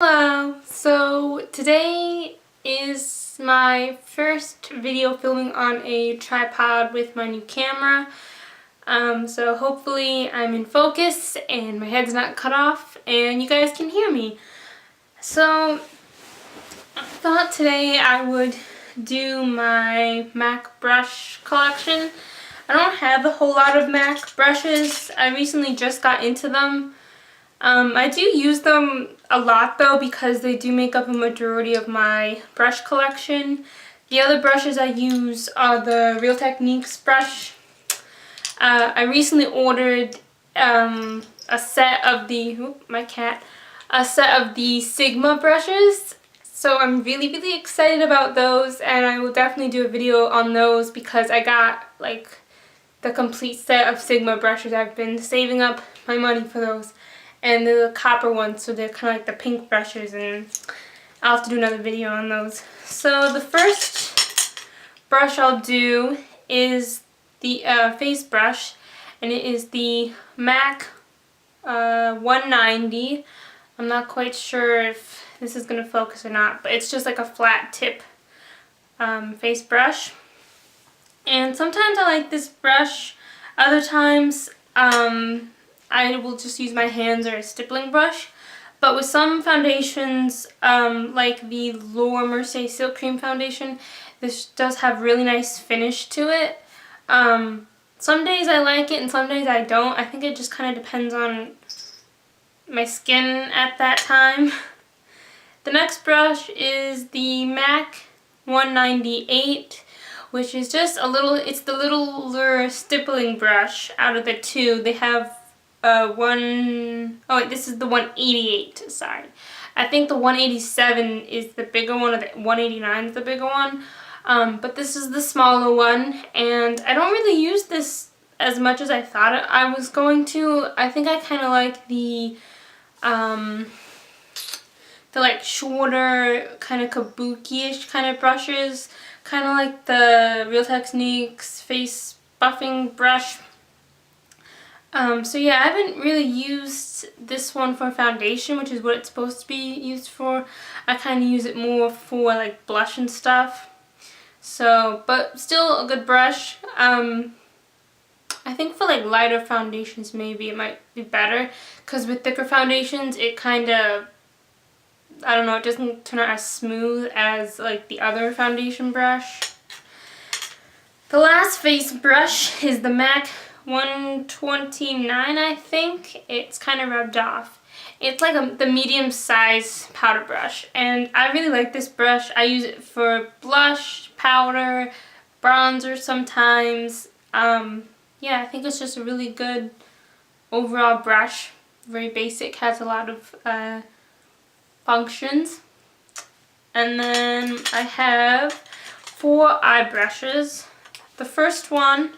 Hello! So today is my first video filming on a tripod with my new camera. So hopefully I'm in focus and my head's not cut off and you guys can hear me. So I thought today I would do my MAC brush collection. I don't have a whole lot of MAC brushes. I recently just got into them. I do use them a lot though because they do make up a majority of my brush collection. The other brushes I use are the Real Techniques brush. I recently ordered a set of the Sigma brushes. So I'm really excited about those, and I will definitely do a video on those because I got like the complete set of Sigma brushes. I've been saving up my money for those. And the copper ones, so they're kind of like the pink brushes, and I'll have to do another video on those. So the first brush I'll do is the face brush, and it is the MAC 190. I'm not quite sure if this is going to focus or not, but it's just like a flat tip face brush. And sometimes I like this brush, other times I will just use my hands or a stippling brush. But with some foundations, like the Laura Mercier Silk Cream Foundation, this does have really nice finish to it. Some days I like it and some days I don't. I think it just kind of depends on my skin at that time. The next brush is the MAC 198, which is just it's the littler stippling brush out of the two. They have this is the 188, sorry. I think the 187 is the bigger one, or the 189 is the bigger one. But this is the smaller one, and I don't really use this as much as I thought I was going to. I think I kind of like the like shorter, kind of kabuki-ish kind of brushes, kind of like the Real Techniques face buffing brush. So yeah, I haven't really used this one for foundation, which is what it's supposed to be used for. I kind of use it more for like blush and stuff. So, but still a good brush. I think for like lighter foundations maybe it might be better, because with thicker foundations it kind of, I don't know, it doesn't turn out as smooth as like the other foundation brush. The last face brush is the MAC 129, I think. It's kind of rubbed off. It's like the medium size powder brush, and I really like this brush. I use it for blush, powder, bronzer sometimes. Yeah, I think it's just a really good overall brush. Very basic, has a lot of functions. And then I have 4 eye brushes. The first one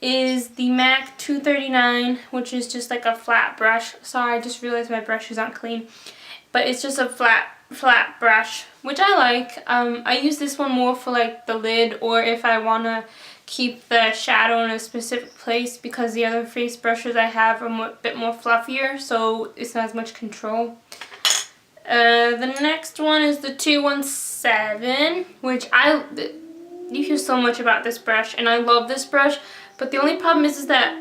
is the MAC 239, which is just like a flat brush. Sorry, I just realized my brushes aren't clean. But it's just a flat brush, which I like. I use this one more for like the lid, or if I want to keep the shadow in a specific place, because the other face brushes I have are a bit more fluffier, so it's not as much control. The next one is the 217, which you hear so much about this brush, and I love this brush. But the only problem is that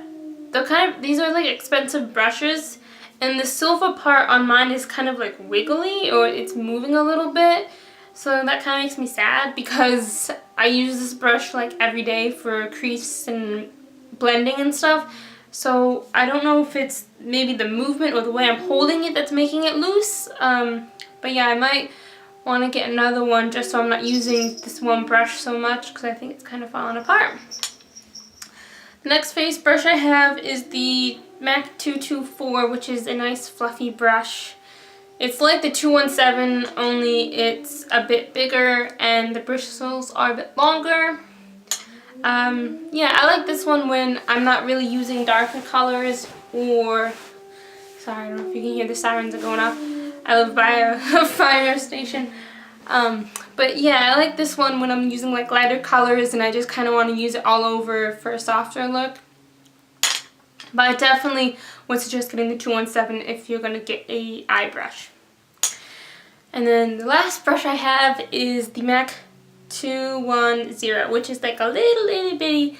these are like expensive brushes, and the silver part on mine is kind of like wiggly, or it's moving a little bit. So that kind of makes me sad, because I use this brush like every day for crease and blending and stuff. So I don't know if it's maybe the movement or the way I'm holding it that's making it loose. But yeah, I might want to get another one just so I'm not using this one brush so much, because I think it's kind of falling apart. The next face brush I have is the MAC 224, which is a nice fluffy brush. It's like the 217, only it's a bit bigger and the bristles are a bit longer. Yeah, I like this one when I'm not really using darker colors, or, sorry, I don't know if you can hear the sirens are going off. I live by a fire station. But yeah, I like this one when I'm using like lighter colors and I just kind of want to use it all over for a softer look. But I definitely would suggest getting the 217 if you're going to get a eye brush. And then the last brush I have is the MAC 210, which is like a little bitty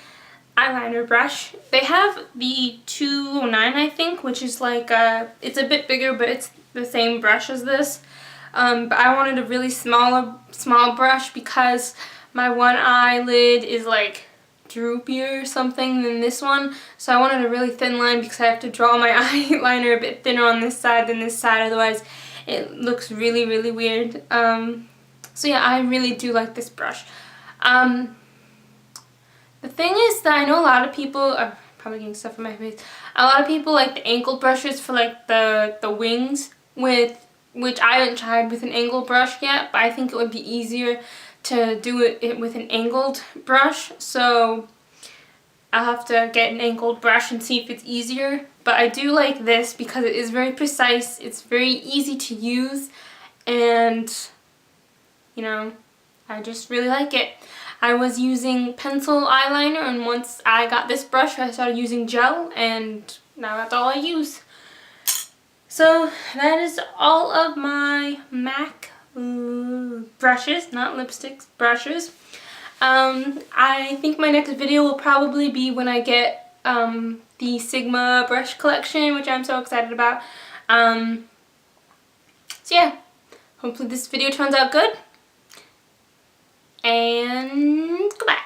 eyeliner brush. They have the 209, I think, which is like it's a bit bigger, but it's the same brush as this. But I wanted a really small brush because my one eyelid is like droopier or something than this one, so I wanted a really thin line because I have to draw my eyeliner a bit thinner on this side than this side, otherwise it looks really weird. So yeah, I really do like this brush. The thing is that I know a lot of people are probably getting stuff in my face. A lot of people like the angled brushes for like the wings, which I haven't tried with an angled brush yet, but I think it would be easier to do it with an angled brush, so I'll have to get an angled brush and see if it's easier. But I do like this because it is very precise, it's very easy to use, and you know, I just really like it. I was using pencil eyeliner, and once I got this brush I started using gel, and now that's all I use. So that is all of my MAC brushes, not lipsticks, brushes. I think my next video will probably be when I get the Sigma brush collection, which I'm so excited about. So yeah, hopefully this video turns out good, and goodbye.